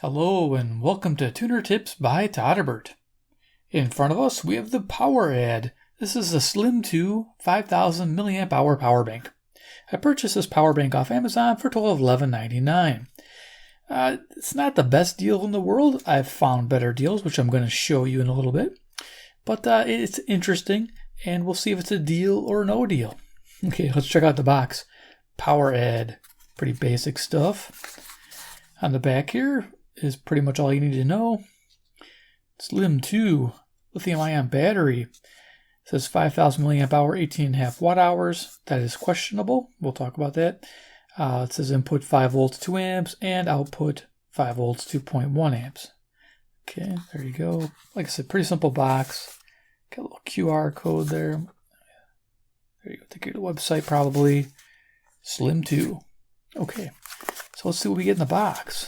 Hello and welcome to Tuner Tips by Todderbert. In front of us we have the Poweradd. This is a Slim 2 5000 milliamp hour power bank. I purchased this power bank off Amazon for a total of $11.99. It's not the best deal in the world. I've found better deals, which I'm going to show you in a little bit. But it's interesting, and we'll see if it's a deal or no deal. Okay, let's check out the box. Poweradd, pretty basic stuff. On the back here is pretty much all you need to know. Slim 2 lithium-ion battery. It says 5,000 milliamp hour, 18.5 watt hours. That is questionable. We'll talk about that. It says input 5 volts, 2 amps, and output 5 volts, 2.1 amps. Okay, there you go. Like I said, pretty simple box. Got a little QR code there. There you go. Take you to the website probably. Slim 2. Okay, so let's see what we get in the box.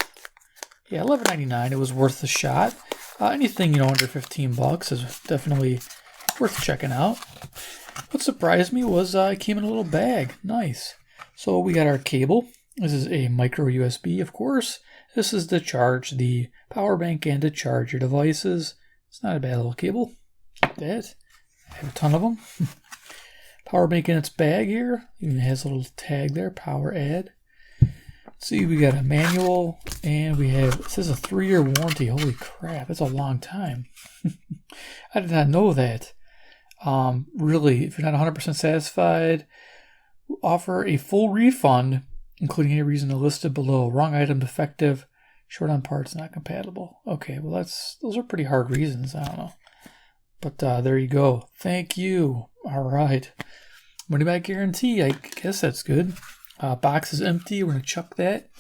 Yeah, $11.99. It was worth the shot. Anything, under $15 is definitely worth checking out. What surprised me was it came in a little bag. Nice. So we got our cable. This is a micro USB, of course. This is to charge the power bank and to charge your devices. It's not a bad little cable. Like that. I have a ton of them. Power bank in its bag here. Even has a little tag there, Poweradd. See, we got a manual, and we have, it says a 3-year warranty. Holy crap, that's a long time. I did not know that. Really, if you're not 100% satisfied, we'll offer a full refund, including any reason listed below. Wrong item defective, short on parts, not compatible. Okay, well, those are pretty hard reasons. I don't know. But there you go. Thank you. All right. Money back guarantee. I guess that's good. Box is empty. We're going to chuck that.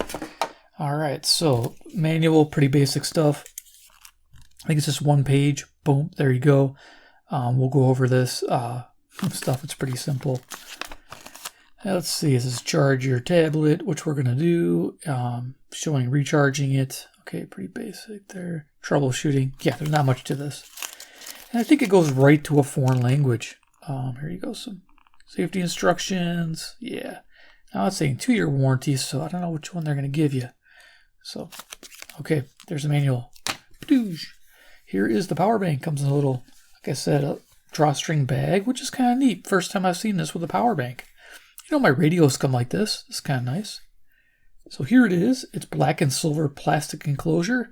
All right, so manual, pretty basic stuff. I think it's just one page. Boom, there you go. We'll go over this stuff. It's pretty simple. Now, let's see. This is charge your tablet, which we're going to do. Showing recharging it. Okay, pretty basic there. Troubleshooting. Yeah, there's not much to this. And I think it goes right to a foreign language. Here you go. Some safety instructions. Yeah. Now it's saying 2-year warranty, so I don't know which one they're going to give you. So, okay, there's the manual. Here is the power bank. Comes in a little, like I said, a drawstring bag, which is kind of neat. First time I've seen this with a power bank. My radios come like this. It's kind of nice. So here it is. It's black and silver plastic enclosure.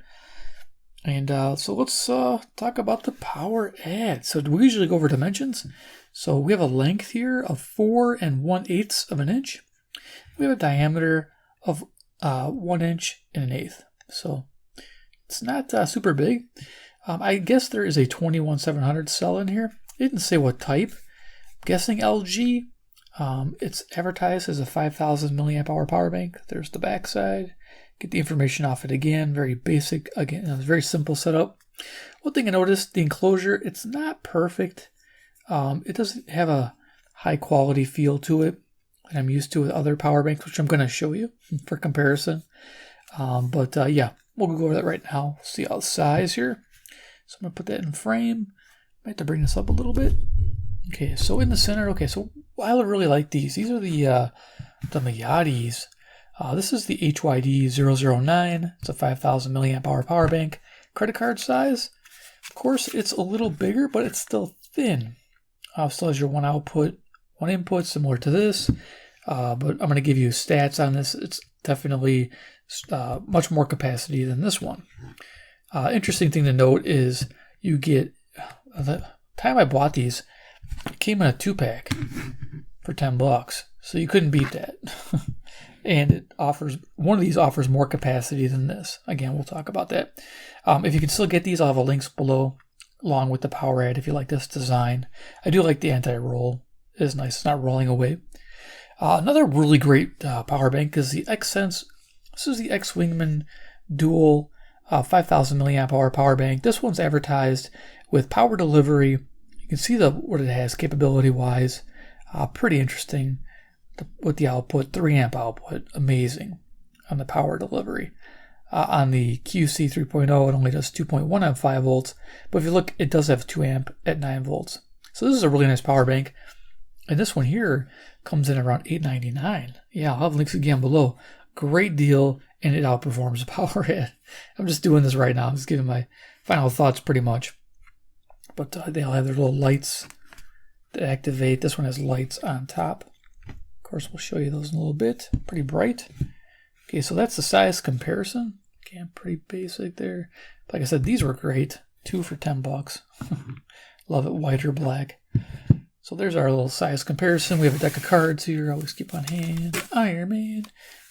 And so let's talk about the Poweradd. So we usually go over dimensions. So we have a length here of 4 1/8 of an inch. We have a diameter of 1 inch and 1/8. So it's not super big. I guess there is a 21700 cell in here. It didn't say what type. I'm guessing LG. It's advertised as a 5000 milliamp hour power bank. There's the back side. Get the information off it again. Very basic. Again, it's very simple setup. One thing I noticed, the enclosure, it's not perfect. It doesn't have a high quality feel to it that I'm used to with other power banks, which I'm going to show you for comparison. Yeah, we'll go over that right now. See how the size here. So I'm going to put that in frame. I have to bring this up a little bit. Okay, so in the center, okay, so I really like these. These are the Miadis. This is the HYD009. It's a 5000 milliamp hour power bank. Credit card size. Of course, it's a little bigger, but it's still thin. Still has your one output, one input, similar to this. But I'm going to give you stats on this. It's definitely much more capacity than this one. Interesting thing to note is you get, the time I bought these, it came in a 2-pack for $10. So you couldn't beat that. And one of these offers more capacity than this. Again, we'll talk about that. If you can still get these, I'll have a links below along with the Poweradd if you like this design. I do like the anti-roll. It is nice. It's not rolling away. Another really great power bank is the Xcentz. This is the xWingman dual 5000 milliamp hour power bank. This one's advertised with power delivery. You can see what it has capability-wise. Pretty interesting with the output, 3 amp output. Amazing on the power delivery. On the QC 3.0, it only does 2.1 amp 5 volts. But if you look, it does have 2 amp at 9 volts. So this is a really nice power bank. And this one here comes in around $8.99. Yeah, I'll have links again below. Great deal. and it outperforms the Poweradd. I'm just doing this right now. I'm just giving my final thoughts pretty much. But they all have their little lights to activate. This one has lights on top. Of course, we'll show you those in a little bit. Pretty bright. Okay, so that's the size comparison. Again, pretty basic there. Like I said, these were great. 2 for $10. Love it, white or black. So there's our little size comparison. We have a deck of cards here. Always keep on hand. Iron Man.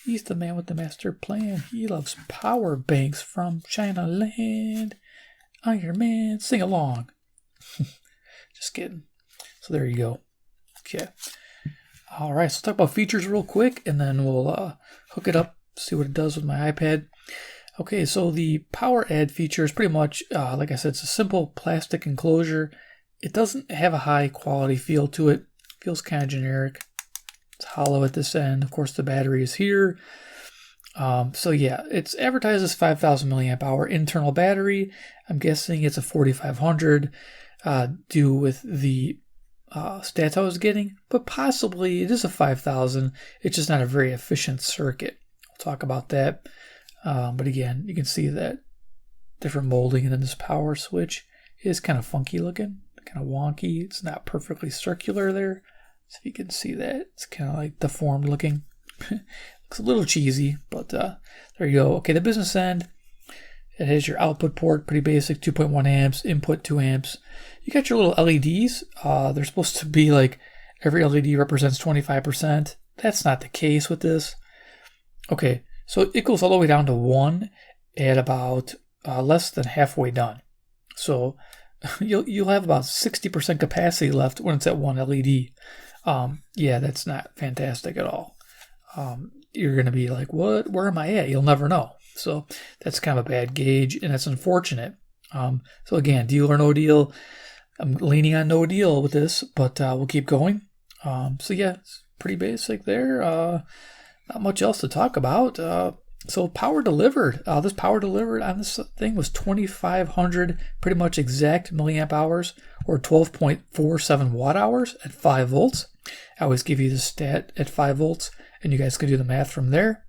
He's the man with the master plan. He loves power banks from China land. Iron Man, sing along. Just kidding. So there you go. Okay. All right, so talk about features real quick, and then we'll hook it up, see what it does with my iPad. Okay, so the Poweradd feature is pretty much, like I said, it's a simple plastic enclosure. It doesn't have a high quality feel to it. It feels kind of generic. It's hollow at this end. Of course, the battery is here. So yeah, it's advertised as 5,000 milliamp hour internal battery. I'm guessing it's a 4,500 due with the stats I was getting, but possibly it is a 5,000. It's just not a very efficient circuit. We'll talk about that. But again, you can see that different molding, and then this power switch is kind of funky looking, kind of wonky. It's not perfectly circular there. So if you can see that, it's kind of like deformed looking. Looks a little cheesy, but there you go. Okay, the business end, it has your output port, pretty basic, 2.1 amps, input 2 amps. You got your little LEDs. They're supposed to be like every LED represents 25%. That's not the case with this. Okay, so it goes all the way down to 1 at about less than halfway done. So you'll have about 60% capacity left when it's at 1 LED. Yeah, that's not fantastic at all. You're going to be like, what? Where am I at? You'll never know. So that's kind of a bad gauge, and that's unfortunate. So again, deal or no deal. I'm leaning on no deal with this, but we'll keep going. So yeah, it's pretty basic there. Not much else to talk about. So power delivered. This power delivered on this thing was 2,500, pretty much exact milliamp hours, or 12.47 watt hours at 5 volts. I always give you the stat at 5 volts, and you guys can do the math from there.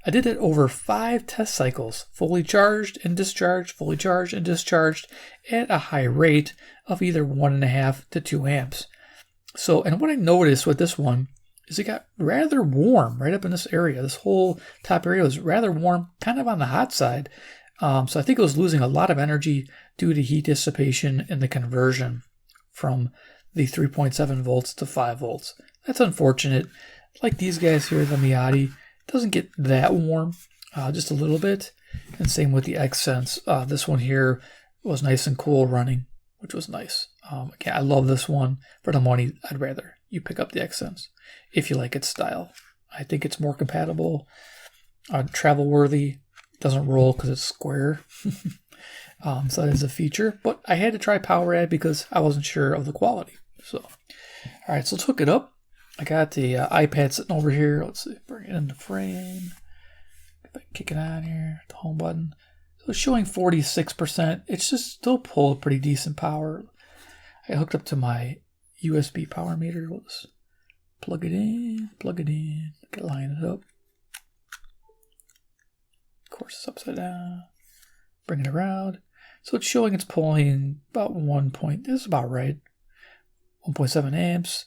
I did it over 5 test cycles, fully charged and discharged, fully charged and discharged at a high rate of either 1.5 to 2 amps. So, and what I noticed with this one is it got rather warm right up in this area. This whole top area was rather warm, kind of on the hot side. So I think it was losing a lot of energy due to heat dissipation and the conversion from the 3.7 volts to 5 volts. That's unfortunate. Like these guys here, the Miady, doesn't get that warm, just a little bit. And same with the Xcentz. This one here was nice and cool running, which was nice. Again, I love this one. For the money, I'd rather you pick up the Xcentz if you like its style. I think it's more compatible, travel worthy. Doesn't roll because it's square. So that is a feature. But I had to try Poweradd because I wasn't sure of the quality. So, all right, so let's hook it up. I got the iPad sitting over here. Let's see, bring it into frame. If I can kick it on here, the home button. So it's showing 46%. It's just still pulled pretty decent power. I hooked up to my USB power meter. Let's plug it in, line it up. Of course, it's upside down. Bring it around. So it's showing it's pulling about 1 point. This is about right. 1.7 amps.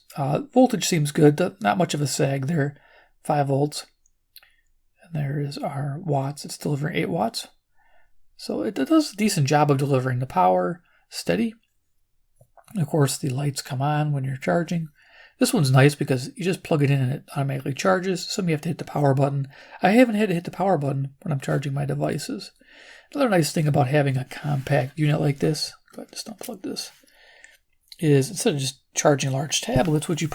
Voltage seems good. Not much of a sag there. 5 volts. And there is our watts. It's delivering 8 watts. So it does a decent job of delivering the power. Steady. And of course, the lights come on when you're charging. This one's nice because you just plug it in and it automatically charges. Some you have to hit the power button. I haven't had to hit the power button when I'm charging my devices. Another nice thing about having a compact unit like this, go ahead and just unplug this, is instead of just charging large tablets, which you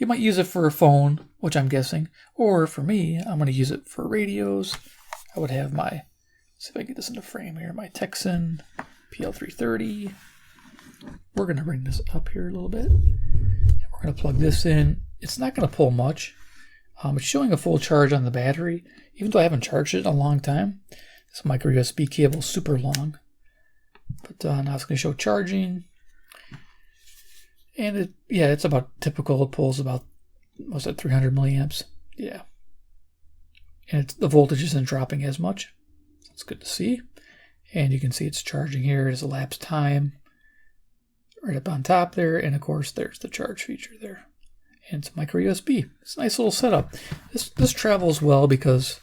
might use it for a phone, which I'm guessing, or for me, I'm going to use it for radios. I would have my, see if I can get this into frame here, my Texan PL330. We're going to bring this up here a little bit. And we're going to plug this in. It's not going to pull much. It's showing a full charge on the battery, even though I haven't charged it in a long time. This micro USB cable is super long. But now it's going to show charging. And it's about typical. It pulls about, what's that, 300 milliamps? Yeah. and the voltage isn't dropping as much. That's good to see. And you can see it's charging here. There's elapsed time right up on top there. And of course, there's the charge feature there. And it's micro USB. It's a nice little setup. This travels well because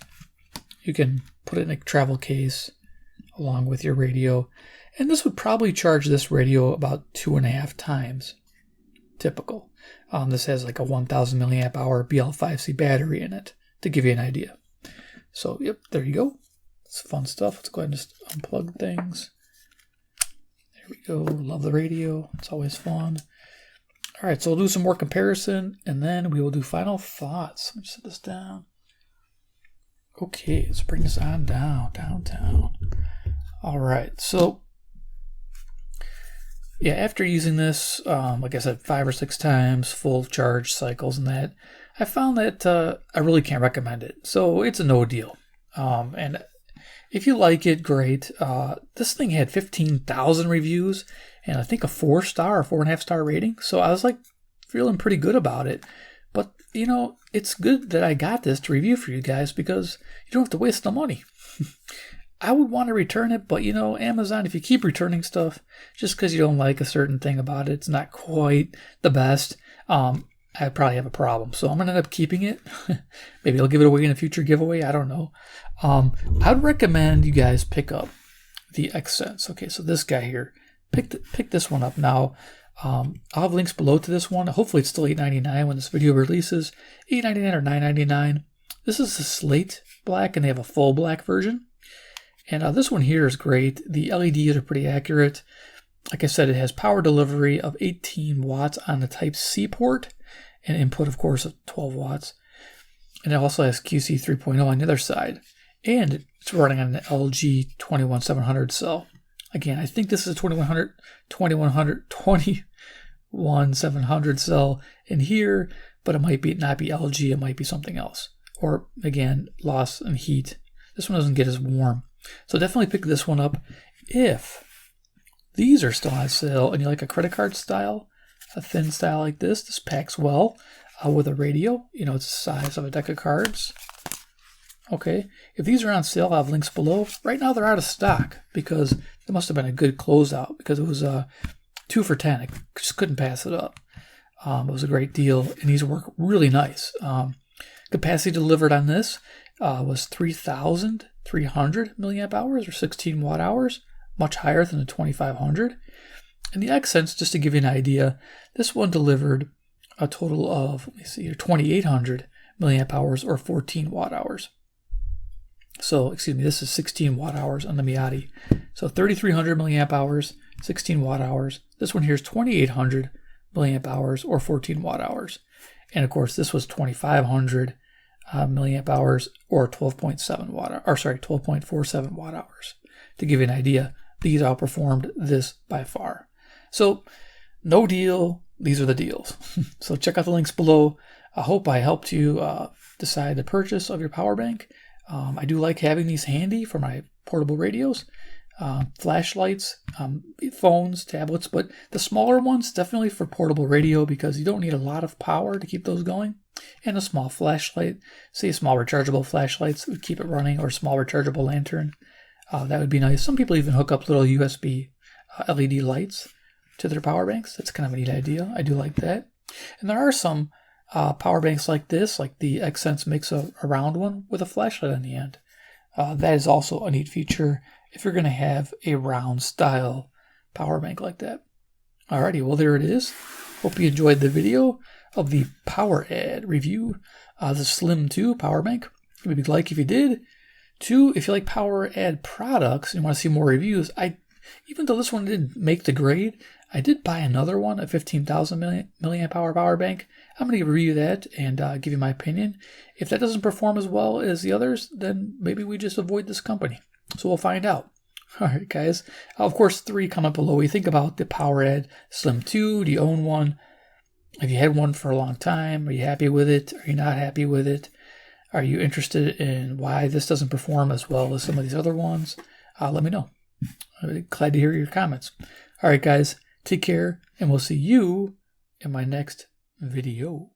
you can put it in a travel case along with your radio. And this would probably charge this radio about 2.5 times typical. This has like a 1000 milliamp hour BL5C battery in it to give you an idea. So, yep, there you go. It's fun stuff. Let's go ahead and just unplug things. There we go. Love the radio. It's always fun. All right, so we'll do some more comparison, and then we will do final thoughts. Let me set this down. Okay, let's bring this on downtown. All right, so yeah, after using this, like I said, 5 or 6 times, full charge cycles and that, I found that I really can't recommend it. So it's a no deal. And if you like it, great. This thing had 15,000 reviews and I think a 4-star or 4.5-star rating. So I was like feeling pretty good about it. But, you know, it's good that I got this to review for you guys because you don't have to waste the money. I would want to return it, but, you know, Amazon, if you keep returning stuff just because you don't like a certain thing about it, it's not quite the best, I'd probably have a problem. So I'm going to end up keeping it. Maybe I'll give it away in a future giveaway. I don't know. I'd recommend you guys pick up the Xcentz. Okay, so this guy here, pick this one up. Now, I'll have links below to this one. Hopefully it's still $8.99 when this video releases. $8.99 or $9.99. This is the slate black, and they have a full black version. And this one here is great. The LEDs are pretty accurate. Like I said, it has power delivery of 18 watts on the Type-C port, and input, of course, of 12 watts. And it also has QC 3.0 on the other side. And it's running on an LG 21700 cell. Again, I think this is a 21700 cell in here, but it might not be LG, it might be something else. Or, again, loss in heat. This one doesn't get as warm. So definitely pick this one up. If these are still on sale and you like a credit card style, a thin style like this packs well with a radio. You know, it's the size of a deck of cards. Okay, if these are on sale, I'll have links below. Right now they're out of stock because it must have been a good closeout because it was 2 for $10. I just couldn't pass it up. It was a great deal, and these work really nice. Capacity delivered on this was 3,300 milliamp hours or 16 watt hours, much higher than the 2,500. And the Xcentz, just to give you an idea, this one delivered a total of, let me see here, 2,800 milliamp hours or 14 watt hours. So, excuse me, this is 16 watt hours on the Miady. So 3,300 milliamp hours, 16 watt hours. This one here is 2,800 milliamp hours or 14 watt hours. And of course, this was 2,500 milliamp hours or 12.7 watt, or sorry, 12.47 watt hours. To give you an idea, these outperformed this by far. So, no deal. These are the deals. So check out the links below. I hope I helped you decide the purchase of your power bank. I do like having these handy for my portable radios, flashlights, phones, tablets, but the smaller ones definitely for portable radio because you don't need a lot of power to keep those going. And a small flashlight, say a small rechargeable flashlights would keep it running, or a small rechargeable lantern. That would be nice. Some people even hook up little USB LED lights to their power banks. That's kind of a neat idea. I do like that. And there are some power banks like this, like the Xcentz makes a round one with a flashlight on the end. That is also a neat feature if you're going to have a round style power bank like that. Alrighty, well there it is. Hope you enjoyed the video of the Poweradd review, the Slim 2 power bank. Maybe like if you did. 2, if you like Poweradd products and you want to see more reviews, even though this one didn't make the grade, I did buy another one, a 15,000 milliamp hour power bank. I'm going to review that and give you my opinion. If that doesn't perform as well as the others, then maybe we just avoid this company. So we'll find out. All right, guys. Of course, 3 comment below. We think about the Poweradd Slim 2. Do you own one? Have you had one for a long time? Are you happy with it? Are you not happy with it? Are you interested in why this doesn't perform as well as some of these other ones? Let me know. I'm glad to hear your comments. All right, guys. Take care, and we'll see you in my next video.